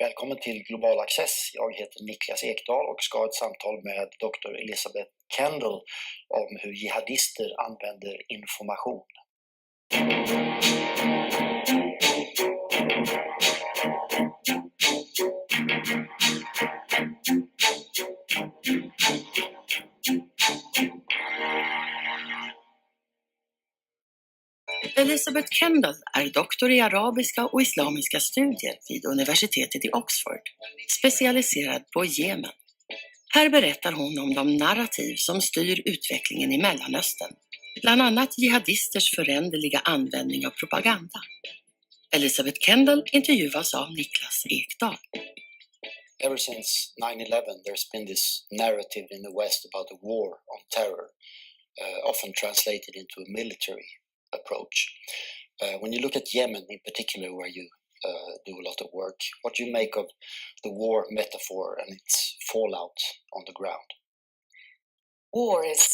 Välkommen till Global Axess. Jag heter Niklas Ekdal och ska ha ett samtal med Dr. Elisabeth Kendall om hur jihadister använder information. Elisabeth Kendall är doktor i arabiska och islamiska studier vid universitetet i Oxford, specialiserad på Yemen. Här berättar hon om de narrativ som styr utvecklingen i Mellanöstern, bland annat jihadisters föränderliga användning av propaganda. Elisabeth Kendall intervjuas av Niklas Ekdal. Ever since 9/11 there's been this narrative in the West about a war on terror, often translated into a military approach. When you look at Yemen in particular, where you do a lot of work, what do you make of the war metaphor and its fallout on the ground? War is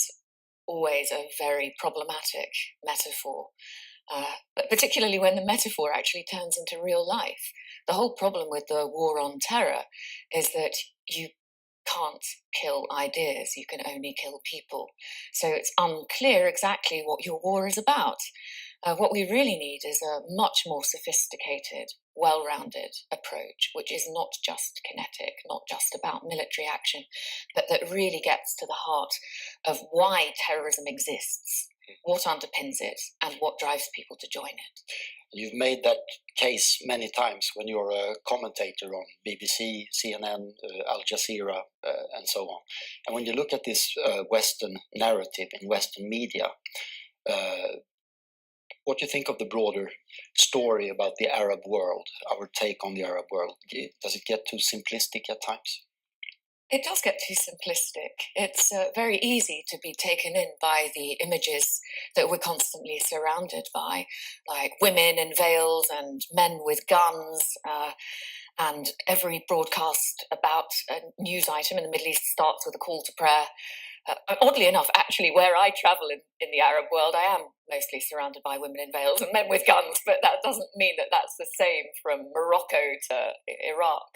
always a very problematic metaphor, but particularly when the metaphor actually turns into real life. The whole problem with the war on terror is that you can't kill ideas, you can only kill people. So it's unclear exactly what your war is about. What we really need is a much more sophisticated, well-rounded approach, which is not just kinetic, not just about military action, but that really gets to the heart of why terrorism exists, what underpins it, and what drives people to join it. You've made that case many times when you're a commentator on BBC, CNN, Al Jazeera, and so on. And when you look at this Western narrative in Western media, what do you think of the broader story about the Arab world, our take on the Arab world? Does it get too simplistic at times? It does get too simplistic. It's very easy to be taken in by the images that we're constantly surrounded by, like women in veils and men with guns, and every broadcast about a news item in the Middle East starts with a call to prayer. Oddly enough, actually, where I travel in the Arab world, I am mostly surrounded by women in veils and men with guns, but that doesn't mean that that's the same from Morocco to Iraq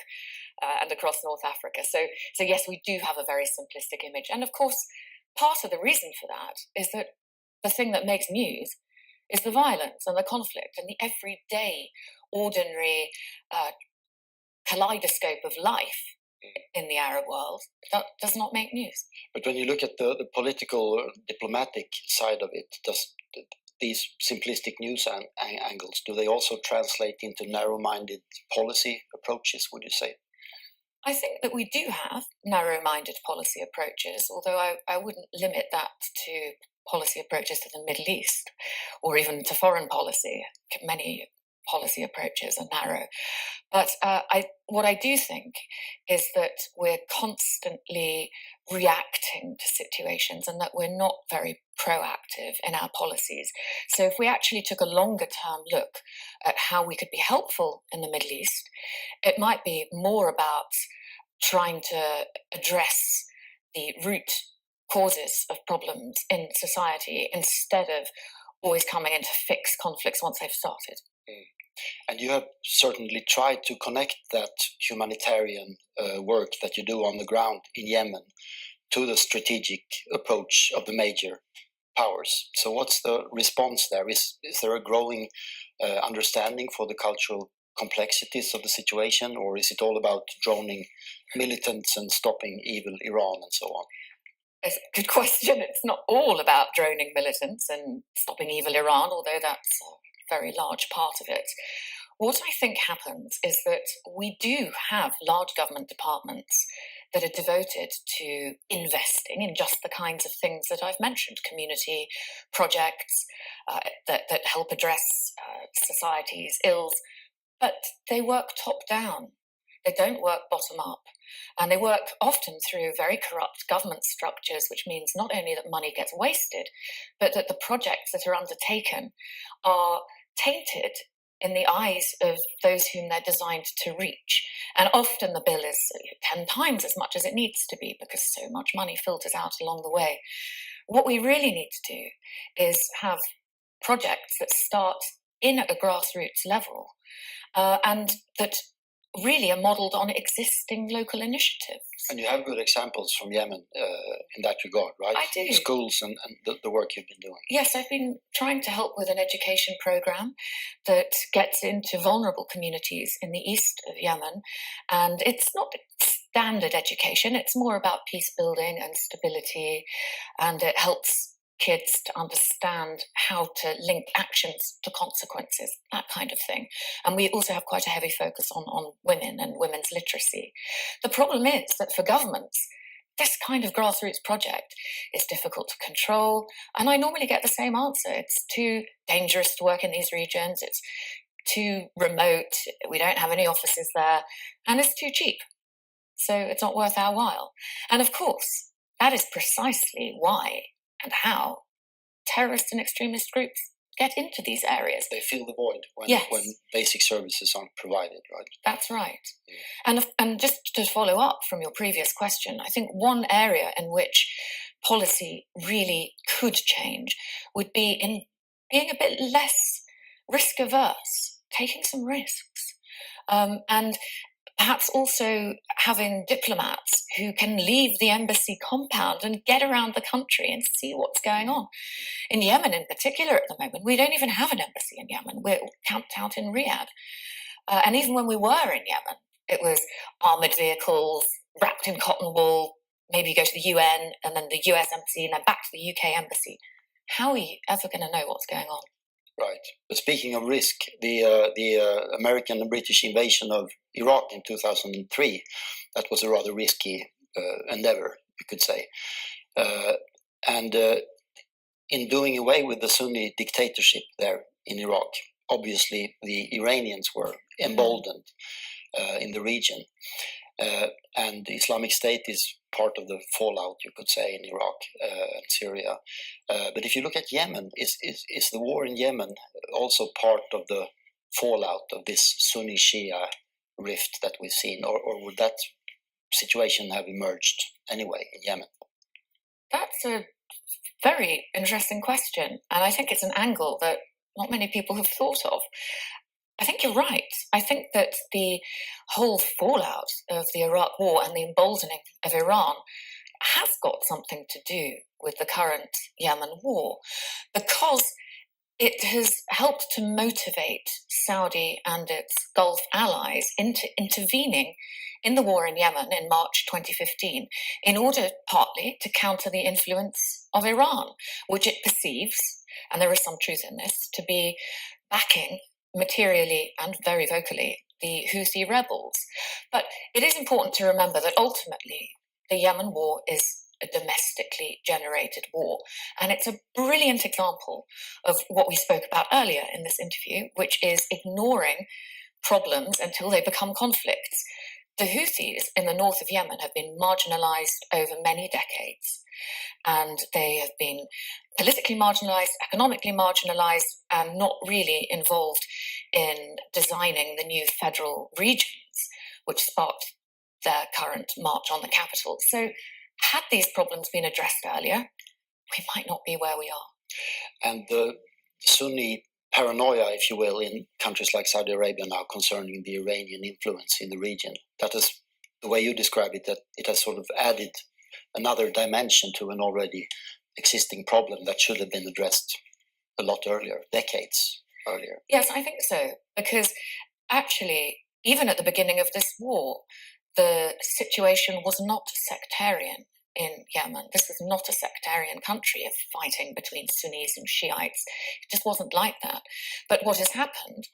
and across North Africa. So yes, we do have a very simplistic image. And of course, part of the reason for that is that the thing that makes news is the violence and the conflict and the everyday, ordinary kaleidoscope of life in the Arab world. That does not make news. But when you look at the political, diplomatic side of it, does these simplistic news angles, do they also translate into narrow-minded policy approaches, would you say? I think that we do have narrow-minded policy approaches, although I wouldn't limit that to policy approaches to the Middle East or even to foreign policy. Many policy approaches are narrow. But what I do think is that we're constantly reacting to situations and that we're not very proactive in our policies. So if we actually took a longer term look at how we could be helpful in the Middle East, it might be more about trying to address the root causes of problems in society instead of always coming in to fix conflicts once they've started. And you have certainly tried to connect that humanitarian work that you do on the ground in Yemen to the strategic approach of the major powers. So what's the response there? Is there a growing understanding for the cultural complexities of the situation, or is it all about droning militants and stopping evil Iran and so on? It's a good question. It's not all about droning militants and stopping evil Iran, although that's very large part of it. What I think happens is that we do have large government departments that are devoted to investing in just the kinds of things that I've mentioned, community projects that help address society's ills, but they work top down. They don't work bottom up. And they work often through very corrupt government structures, which means not only that money gets wasted, but that the projects that are undertaken are tainted in the eyes of those whom they're designed to reach. And often the bill is 10 times as much as it needs to be because so much money filters out along the way. What we really need to do is have projects that start in at a grassroots level and that really are modelled on existing local initiatives. And you have good examples from Yemen in that regard, right? I do. Schools and the work you've been doing. Yes, I've been trying to help with an education program that gets into vulnerable communities in the east of Yemen. And it's not standard education, it's more about peace building and stability, and it helps kids to understand how to link actions to consequences, that kind of thing. And we also have quite a heavy focus on women and women's literacy. The problem is that for governments, this kind of grassroots project is difficult to control, and I normally get the same answer. It's too dangerous to work in these regions, it's too remote, we don't have any offices there, and it's too cheap. So it's not worth our while. And of course, that is precisely why and how terrorist and extremist groups get into these areas. They fill the void when basic services aren't provided, right? That's right. And just to follow up from your previous question, I think one area in which policy really could change would be in being a bit less risk averse, taking some risks, and perhaps also having diplomats who can leave the embassy compound and get around the country and see what's going on. In Yemen in particular at the moment, we don't even have an embassy in Yemen. We're camped out in Riyadh. And even when we were in Yemen, it was armoured vehicles, wrapped in cotton wool, maybe you go to the UN and then the US embassy and then back to the UK embassy. How are you ever going to know what's going on? Right. But speaking of risk, the American and British invasion of Iraq in 2003, that was a rather risky endeavor, you could say. And in doing away with the Sunni dictatorship there in Iraq, obviously the Iranians were emboldened in the region. And the Islamic State is part of the fallout, you could say, in Iraq and Syria. But if you look at Yemen, is the war in Yemen also part of the fallout of this Sunni-Shia rift that we've seen, or would that situation have emerged anyway in Yemen? That's a very interesting question, and I think it's an angle that not many people have thought of. I think you're right. I think that the whole fallout of the Iraq war and the emboldening of Iran has got something to do with the current Yemen war, because it has helped to motivate Saudi and its Gulf allies into intervening in the war in Yemen in March 2015 in order partly to counter the influence of Iran, which it perceives, and there is some truth in this, to be backing materially and very vocally the Houthi rebels. But it is important to remember that ultimately the Yemen war is a domestically generated war. And it's a brilliant example of what we spoke about earlier in this interview, which is ignoring problems until they become conflicts. The Houthis in the north of Yemen have been marginalized over many decades, and they have been politically marginalized, economically marginalized, and not really involved in designing the new federal regions, which sparked their current march on the capital. So had these problems been addressed earlier, we might not be where we are. And the Sunni paranoia, if you will, in countries like Saudi Arabia now concerning the Iranian influence in the region, that is the way you describe it, that it has sort of added another dimension to an already existing problem that should have been addressed a lot earlier, decades earlier. Yes, I think so, because actually, even at the beginning of this war, the situation was not sectarian in Yemen. This was not a sectarian country of fighting between Sunnis and Shiites. It just wasn't like that. But what has happened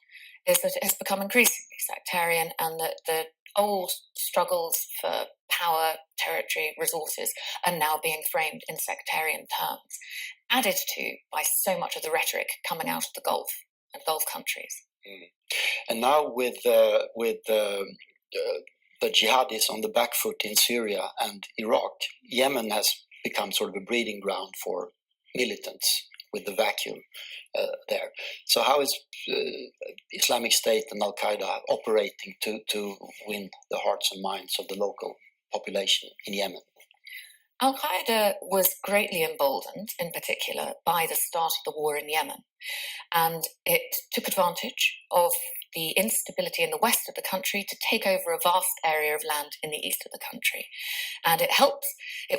is that it has become increasingly sectarian, and that the old struggles for power, territory, resources are now being framed in sectarian terms, added to by so much of the rhetoric coming out of the Gulf and Gulf countries. And now with the jihadis on the back foot in Syria and Iraq, Yemen has become sort of a breeding ground for militants with the vacuum there. So how is Islamic State and al-Qaeda operating to win the hearts and minds of the local population in Yemen? Al-Qaeda was greatly emboldened, in particular, by the start of the war in Yemen. And it took advantage of the instability in the west of the country to take over a vast area of land in the east of the country. And it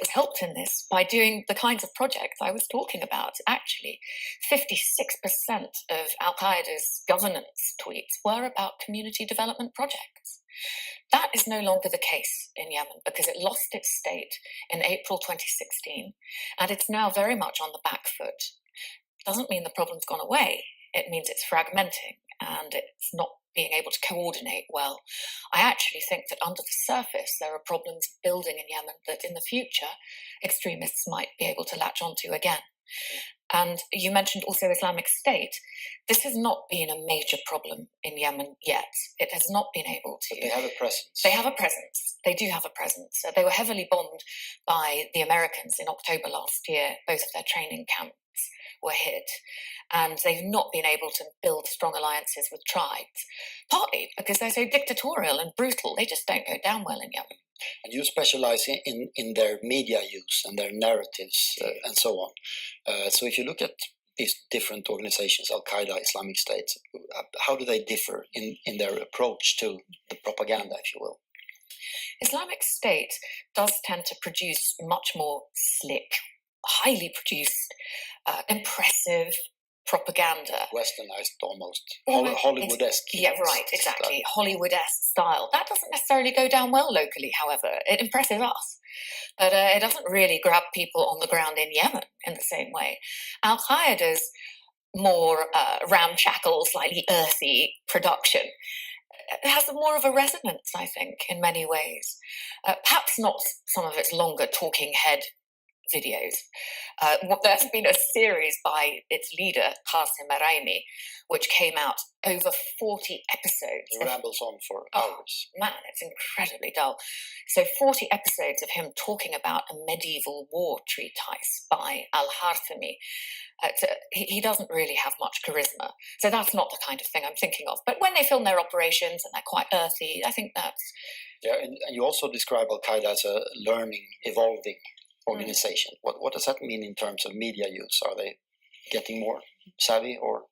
was helped in this by doing the kinds of projects I was talking about. Actually, 56% of al-Qaeda's governance tweets were about community development projects. That is no longer the case in Yemen because it lost its state in April 2016, and it's now very much on the back foot. Doesn't mean the problem's gone away. It means it's fragmenting and it's not being able to coordinate well. I actually think that under the surface there are problems building in Yemen that in the future extremists might be able to latch onto again. And you mentioned also Islamic State. This has not been a major problem in Yemen yet. It has not been able to. But they have a presence. They have a presence. They do have a presence. They were heavily bombed by the Americans in October last year. Both of their training camps were hit, and they've not been able to build strong alliances with tribes, partly because they're so dictatorial and brutal. They just don't go down well in Yemen. And you specialize in their media use and their narratives and so on. So if you look at these different organizations, al-Qaeda, Islamic State, how do they differ in their approach to the propaganda, if you will? Islamic State does tend to produce much more slick, highly produced, impressive propaganda. Westernized almost. Hollywood-esque. Yeah, right, exactly. Hollywood-esque style. That doesn't necessarily go down well locally, however. It impresses us. But it doesn't really grab people on the ground in Yemen in the same way. Al-Qaeda's more ramshackle, slightly earthy production has more of a resonance, I think, in many ways. Perhaps not some of its longer talking head videos. There's been a series by its leader, Qasim Araimi, which came out over 40 episodes. He rambles on for hours. Man, it's incredibly dull. So 40 episodes of him talking about a medieval war treatise by al-Harthami. He doesn't really have much charisma. So that's not the kind of thing I'm thinking of. But when they film their operations and they're quite earthy, I think that's... Yeah, and you also describe al-Qaeda as a learning, evolving organization. What does that mean in terms of media use? Are they getting more savvy, or?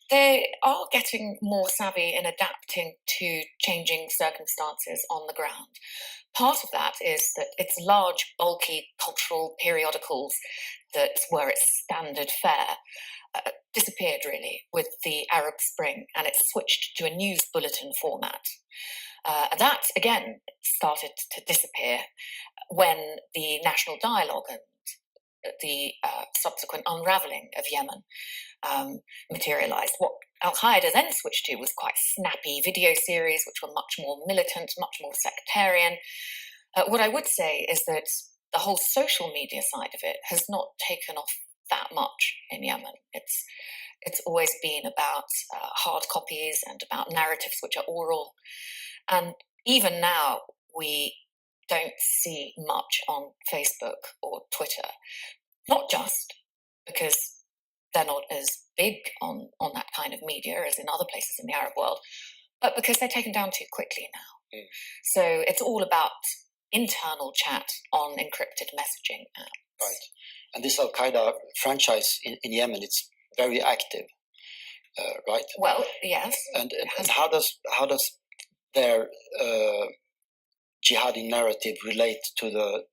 They are getting more savvy in adapting to changing circumstances on the ground. Part of that is that its large, bulky cultural periodicals that were its standard fare disappeared really with the Arab Spring, and it switched to a news bulletin format. That, again, started to disappear when the national dialogue and the subsequent unravelling of Yemen materialised. What al-Qaeda then switched to was quite snappy video series, which were much more militant, much more sectarian. What I would say is that the whole social media side of it has not taken off that much in Yemen. It's always been about hard copies and about narratives which are oral. And even now, we don't see much on Facebook or Twitter, not just because they're not as big on that kind of media as in other places in the Arab world, but because they're taken down too quickly now. So it's all about internal chat on encrypted messaging apps. Right. And this al-Qaeda franchise in Yemen, it's very active, right? Well, yes. And how does their jihadi narrative relate to the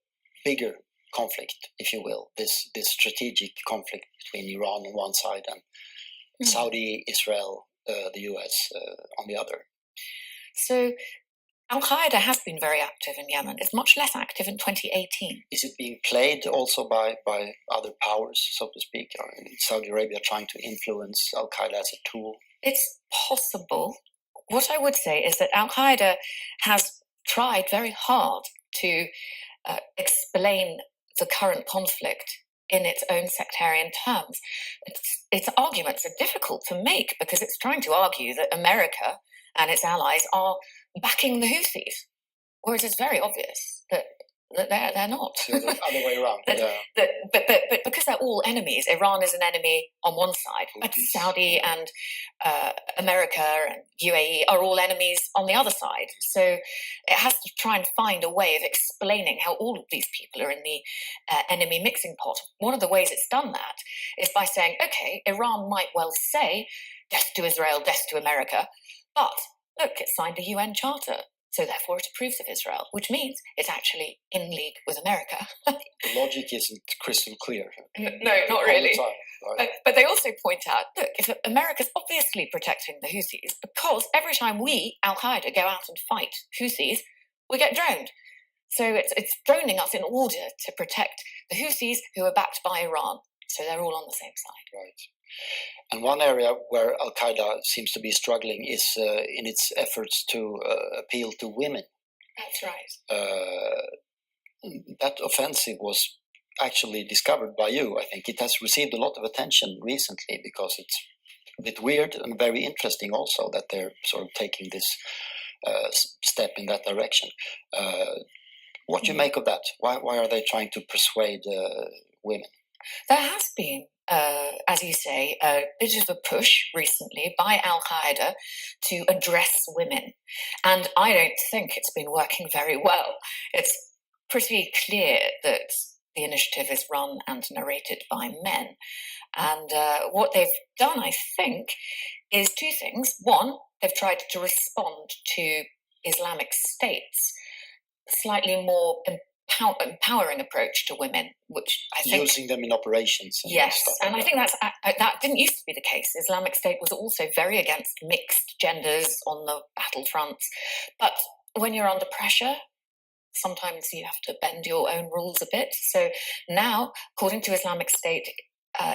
bigger conflict, if you will, this strategic conflict between Iran on one side and Saudi, Israel, the US on the other? So al-Qaeda has been very active in Yemen. It's much less active in 2018. Is it being played also by other powers, so to speak? Or is Saudi Arabia trying to influence al-Qaeda as a tool? It's possible. What I would say is that al-Qaeda has tried very hard to explain the current conflict in its own sectarian terms. Its arguments are difficult to make because it's trying to argue that America and its allies are backing the Houthis, whereas it's very obvious that they're not. So the other way around. But because they're all enemies, Iran is an enemy on one side, but Saudi and America and UAE are all enemies on the other side. So it has to try and find a way of explaining how all of these people are in the enemy mixing pot. One of the ways it's done that is by saying, okay, Iran might well say death to Israel, death to America, But look, it signed the UN Charter, so therefore it approves of Israel, which means it's actually in league with America. The logic isn't crystal clear. No, not All really. the time, right? But they also point out, look, if America's obviously protecting the Houthis, because every time we, al-Qaeda, go out and fight Houthis, we get droned. So it's droning us in order to protect the Houthis who are backed by Iran. So they're all on the same side. Right. And one area where al-Qaeda seems to be struggling is in its efforts to appeal to women. That's right. That offensive was actually discovered by you. I think it has received a lot of attention recently because it's a bit weird and very interesting also that they're sort of taking this step in that direction. What do you make of that? Why are they trying to persuade women? There has been, as you say, a bit of a push recently by al-Qaeda to address women. And I don't think it's been working very well. It's pretty clear that the initiative is run and narrated by men. And what they've done, I think, is two things. One, they've tried to respond to Islamic State's slightly more empowering approach to women, which I think... Using them in operations. And yes, stuff and like I think that didn't used to be the case. Islamic State was also very against mixed genders on the battlefront. But when you're under pressure, sometimes you have to bend your own rules a bit. So now, according to Islamic State,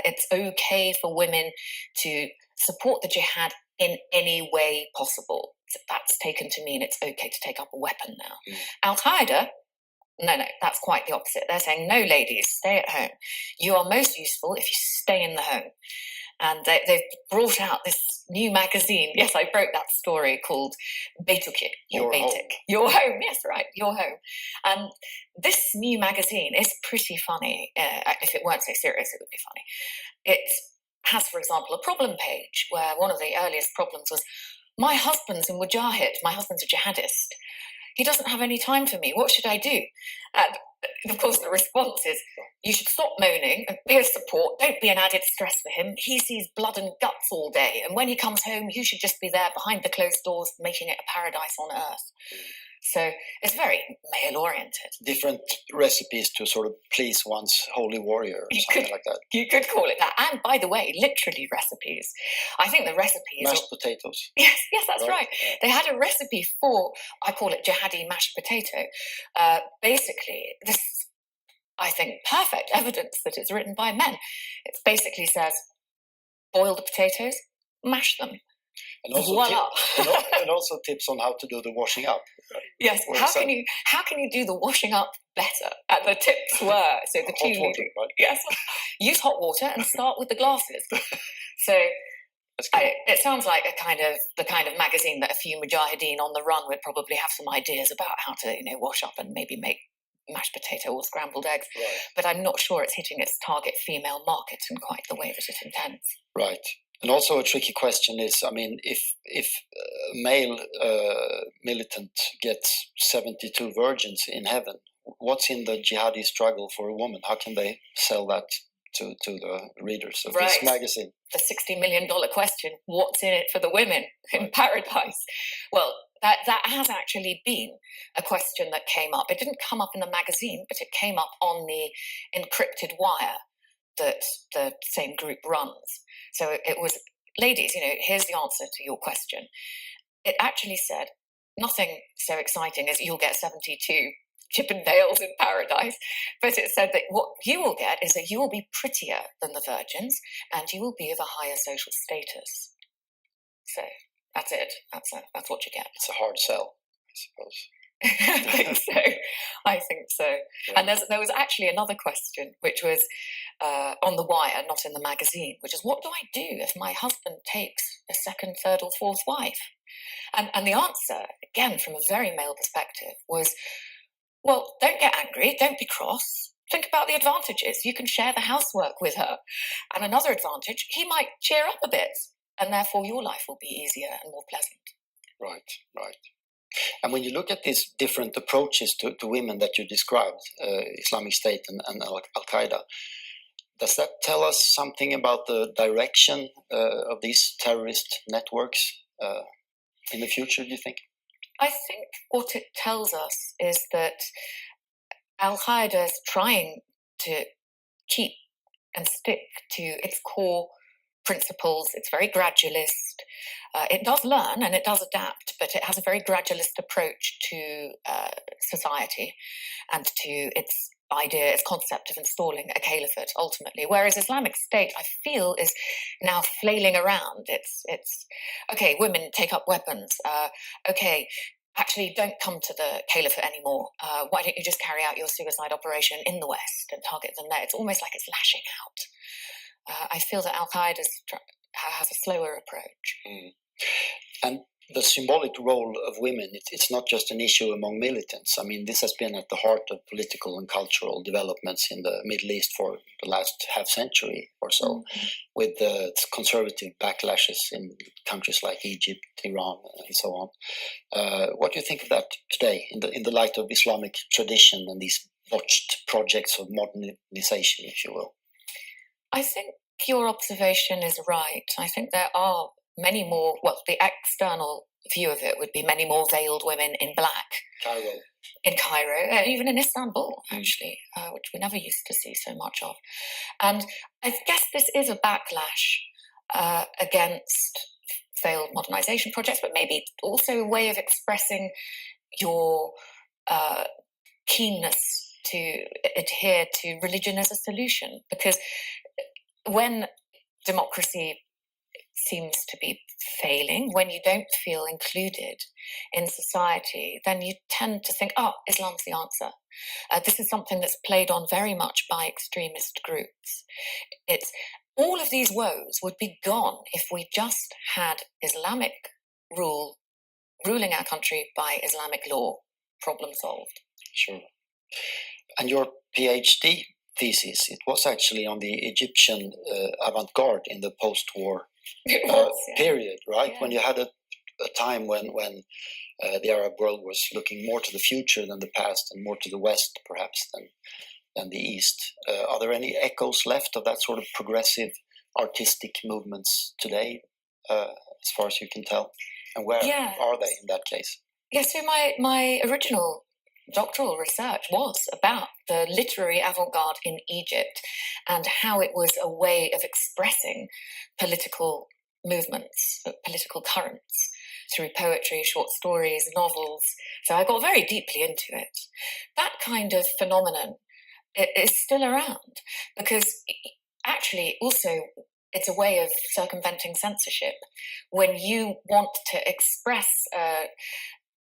it's okay for women to support the jihad in any way possible. So that's taken to mean it's okay to take up a weapon now. Al-Qaeda, no, that's quite the opposite. They're saying, no, ladies, stay at home. You are most useful if you stay in the home. And they've brought out this new magazine. Yes, I wrote that story called Beytuki. Your Home. Your Home, yes, right, Your Home. And this new magazine is pretty funny. If it weren't so serious, it would be funny. It has, for example, a problem page where one of the earliest problems was, my husband's a mujahid, my husband's a jihadist. He doesn't have any time for me. What should I do? And of course, the response is, you should stop moaning and be a support. Don't be an added stress for him. He sees blood and guts all day. And when he comes home, you should just be there behind the closed doors, making it a paradise on earth. So it's very male-oriented. Different recipes to sort of please one's holy warrior or something like that. You could call it that. And by the way, literally recipes. I think the recipes... Mashed potatoes. Yes, that's right. Yeah. They had a recipe for, I call it Jihadi mashed potato. Basically, this is, I think, perfect evidence that it's written by men. It basically says, boil the potatoes, mash them. And also, and also tips on how to do the washing up. Yes, how can you do the washing up better? And the tips were, so the two hot water, right? Yes, use hot water and start with the glasses. So it sounds like the kind of magazine that a few mujahideen on the run would probably have some ideas about how to wash up and maybe make mashed potato or scrambled eggs. Right. But I'm not sure it's hitting its target female market in quite the way that it intends. Right. And also a tricky question is, I mean, if a male militant gets 72 virgins in heaven, what's in the jihadi struggle for a woman? How can they sell that to the readers of this magazine? The $60 million question, what's in it for the women in paradise? Well, that has actually been a question that came up. It didn't come up in the magazine, but it came up on the encrypted wire that the same group runs. So it was, ladies, here's the answer to your question. It actually said, nothing so exciting as you'll get 72 Chippendales in paradise, but it said that what you will get is that you will be prettier than the virgins and you will be of a higher social status. So that's it. That's what you get. It's a hard sell, I suppose. I think so. Yeah. And there was actually another question, which was on the wire, not in the magazine, which is, what do I do if my husband takes a second, third or fourth wife? And the answer, again, from a very male perspective, was, well, don't get angry, don't be cross. Think about the advantages. You can share the housework with her. And another advantage, he might cheer up a bit, and therefore your life will be easier and more pleasant. Right. And when you look at these different approaches to women that you described, Islamic State and al-Qaeda, does that tell us something about the direction of these terrorist networks? in the future, do you think? I think what it tells us is that al-Qaeda is trying to keep and stick to its core principles. It's very gradualist. It does learn and it does adapt, but it has a very gradualist approach to society and to its idea, its concept of installing a caliphate ultimately. Whereas Islamic State, I feel, is now flailing around. It's okay, women take up weapons. Okay, actually don't come to the caliphate anymore. Why don't you just carry out your suicide operation in the West and target them there? It's almost like it's lashing out. I feel that al-Qaeda has a slower approach. And the symbolic role of women, it's not just an issue among militants. I mean, this has been at the heart of political and cultural developments in the Middle East for the last half century or so, with the conservative backlashes in countries like Egypt, Iran, and so on. What do you think of that today, in the light of Islamic tradition and these botched projects of modernization, if you will? I think your observation is right. I think there are many more, well, the external view of it would be many more veiled women in black. In Cairo, and even in Istanbul, actually, which we never used to see so much of. And I guess this is a backlash against failed modernization projects, but maybe also a way of expressing your keenness to adhere to religion as a solution. Because when democracy seems to be failing, when you don't feel included in society, then you tend to think, oh, Islam's the answer. This is something that's played on very much by extremist groups. It's all of these woes would be gone if we just had Islamic ruling our country by Islamic law. Problem solved. Sure. And your PhD thesis, it was actually on the Egyptian avant-garde in the post-war period, right? Yeah. When you had a time when the Arab world was looking more to the future than the past, and more to the West, perhaps, than the East. Are there any echoes left of that sort of progressive artistic movements today, as far as you can tell? And where are they in that case? Yeah, so my original doctoral research was about the literary avant-garde in Egypt and how it was a way of expressing political movements, political currents through poetry, short stories, novels. So I got very deeply into it. That kind of phenomenon is still around because actually also it's a way of circumventing censorship. When you want to express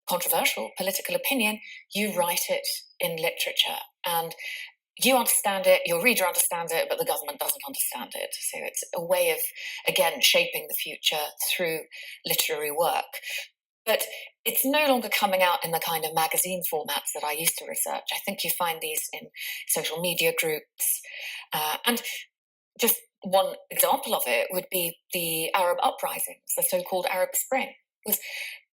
controversial political opinion, you write it in literature and you understand it, your reader understands it, but the government doesn't understand it. So it's a way of, again, shaping the future through literary work. But it's no longer coming out in the kind of magazine formats that I used to research. I think you find these in social media groups. And just one example of it would be the Arab uprisings, the so-called Arab Spring.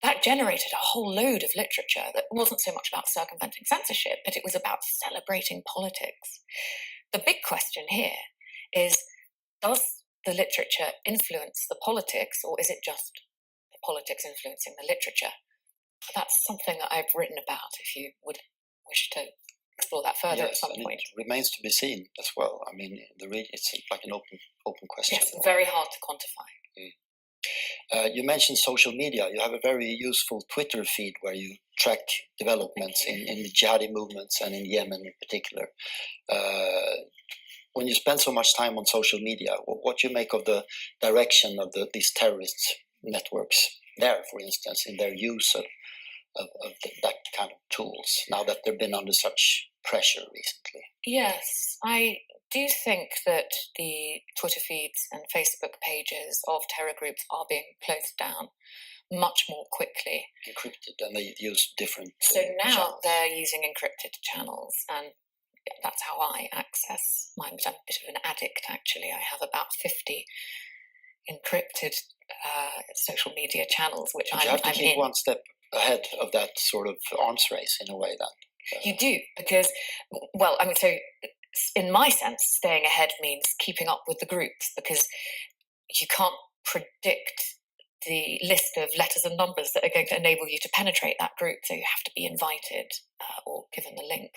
That generated a whole load of literature that wasn't so much about circumventing censorship, but it was about celebrating politics. The big question here is, does the literature influence the politics, or is it just the politics influencing the literature? That's something that I've written about, if you would wish to explore that further at some point. It remains to be seen as well. I mean, it's like an open question. Yes, very hard to quantify. You mentioned social media. You have a very useful Twitter feed where you track developments in the Jihadi movements and in Yemen in particular. When you spend so much time on social media, what do you make of the direction of these terrorist networks there, for instance, in their use of that kind of tools, now that they've been under such pressure recently? Yes, I do think that the Twitter feeds and Facebook pages of terror groups are being closed down much more quickly. Encrypted, and they use different So now channels. They're using encrypted channels, and that's how I access mine. I'm a bit of an addict, actually. I have about 50 encrypted social media channels, which I'm in. You have to keep one step ahead of that sort of arms race in a way, then. You do, because, well, I mean, so in my sense, staying ahead means keeping up with the groups, because you can't predict the list of letters and numbers that are going to enable you to penetrate that group. So you have to be invited or given the link.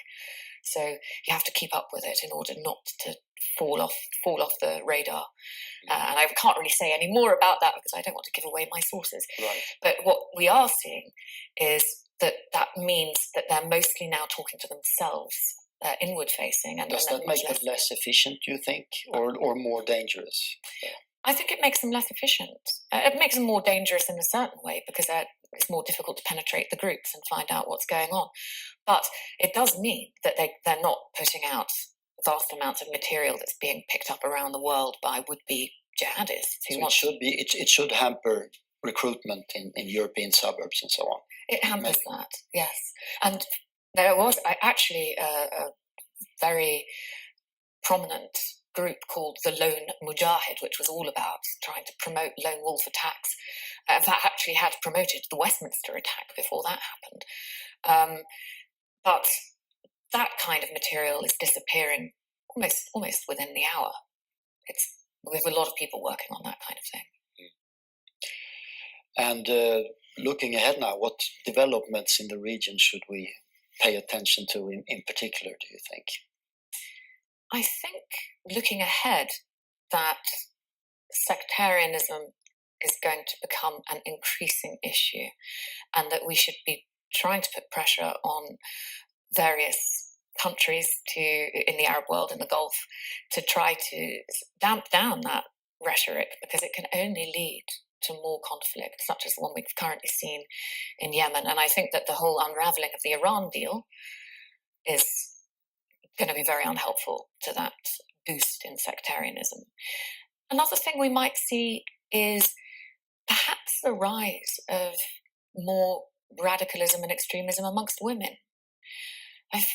So you have to keep up with it in order not to fall off the radar. And I can't really say any more about that because I don't want to give away my sources. Right. But what we are seeing is that means that they're mostly now talking to themselves, inward facing. And does that make them less efficient, do you think, or more dangerous? I think it makes them less efficient. It makes them more dangerous in a certain way because it's more difficult to penetrate the groups and find out what's going on. But it does mean that they're not putting out vast amounts of material that's being picked up around the world by would-be jihadists. So it should hamper recruitment in European suburbs and so on. It hampers that, yes. And there was actually a very prominent group called the Lone Mujahid, which was all about trying to promote lone wolf attacks. That actually had promoted the Westminster attack before that happened. But that kind of material is disappearing almost within the hour. We have a lot of people working on that kind of thing. And looking ahead now, what developments in the region should we pay attention to in particular, do you think? I think looking ahead that sectarianism is going to become an increasing issue and that we should be trying to put pressure on various countries in the Arab world, in the Gulf, to try to damp down that rhetoric because it can only lead to more conflict, such as the one we've currently seen in Yemen. And I think that the whole unraveling of the Iran deal is going to be very unhelpful to that boost in sectarianism. Another thing we might see is perhaps the rise of more radicalism and extremism amongst women.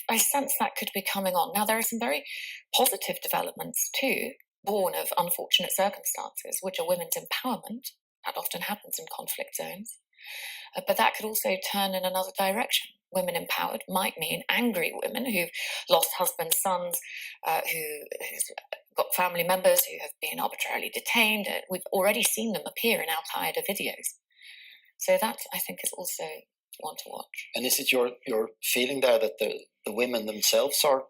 I sense that could be coming on. Now, there are some very positive developments too, born of unfortunate circumstances, which are women's empowerment. That often happens in conflict zones. But that could also turn in another direction. Women empowered might mean angry women who've lost husbands, sons, who've got family members who have been arbitrarily detained. We've already seen them appear in al-Qaeda videos. So that, I think, is also one to watch. And is it your feeling there that the women themselves are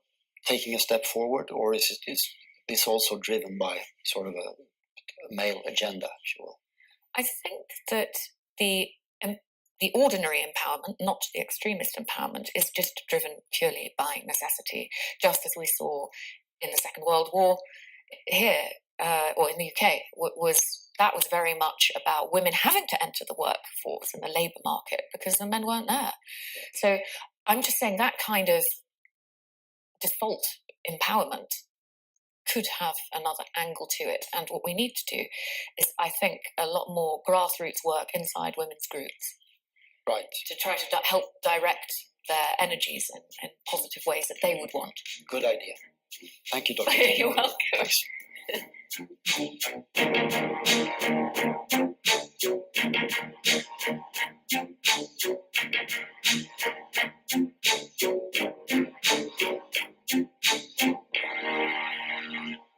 taking a step forward, or is this also driven by sort of a male agenda, if you will? I think that the ordinary empowerment, not the extremist empowerment, is just driven purely by necessity, just as we saw in the Second World War here, or in the UK, that was very much about women having to enter the workforce and the labour market because the men weren't there. So I'm just saying that kind of default empowerment could have another angle to it. And what we need to do is, I think, a lot more grassroots work inside women's groups. Right. To try to help direct their energies in positive ways that they would want. Good idea. Thank you, Dr. You're welcome. Thanks.